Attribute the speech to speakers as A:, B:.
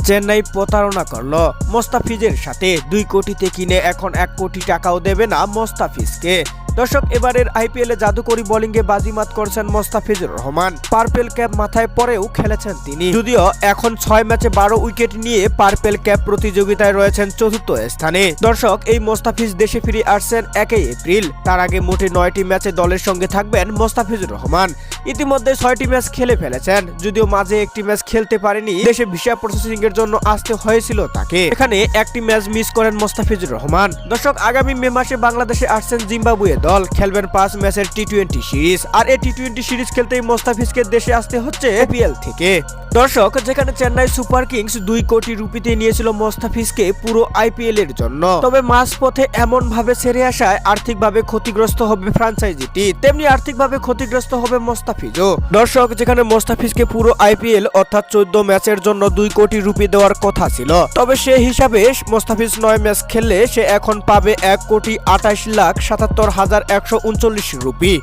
A: চেন্নাই প্রতারণা করলো মোস্তাফিজের সাথে। 2 কোটিতে কিনে এখন 1 কোটি টাকাও দেবে না মোস্তাফিজকে। দর্শক, এবারের আইপিএলে জাদুকরি বোলিংয়ে বাজিমাত করছেন মোস্তাফিজুর রহমান। পার্পেল ক্যাপ মাথায় পরেও খেলেছেন তিনি। যদিও এখন 6 ম্যাচে 12 উইকেট নিয়ে পার্পেল ক্যাপ প্রতিযোগিতায় রয়েছেন 4র্থ স্থানে। দর্শক, এই মোস্তাফিজ দেশে ফিরে আসছেন 1 এপ্রিল। তার আগে মোটে 9টি ম্যাচে দলের সঙ্গে থাকবেন মোস্তাফিজুর রহমান। ইতিমধ্যে 6টি ম্যাচ খেলে ফেলেছেন। যদিও মাঝে একটি ম্যাচ খেলতে পারেনি, দেশে ভিসা প্রসেসিং এর জন্য আসতে হয়েছিল তাকে। এখানে একটি ম্যাচ মিস করেন মোস্তাফিজুর রহমান। দর্শক, আগামী মে মাসে বাংলাদেশে আসছেন জিম্বাবুয়ে দল। খেলবেন 5 ম্যাচের টি-20 সিরিজ। আর এই টি-20 সিরিজ খেলতেই মোস্তাফিজকে দেশে আসতে হচ্ছে আইপিএল থেকে। দর্শক, যেখানে চেন্নাই সুপার কিংস 2 কোটি রুপিতে নিয়েছিল মোস্তাফিজকে পুরো আইপিএল এর জন্য, তবে মাঝপথে এমন ভাবে ছেড়ে আসায় আর্থিকভাবে ক্ষতিগ্রস্ত হবে ফ্র্যাঞ্চাইজিটি, তেমনি আর্থিকভাবে ক্ষতিগ্রস্ত হবে মোস্তাফিজও। দর্শক, যেখানে মোস্তাফিজকে পুরো আইপিএল অর্থাৎ 14 ম্যাচের জন্য 2 কোটি রুপি দেওয়ার কথা ছিল, তবে সে হিসাবে মোস্তাফিজ 9 ম্যাচ খেললে সে এখন পাবে 1,28,77,139 রুপি।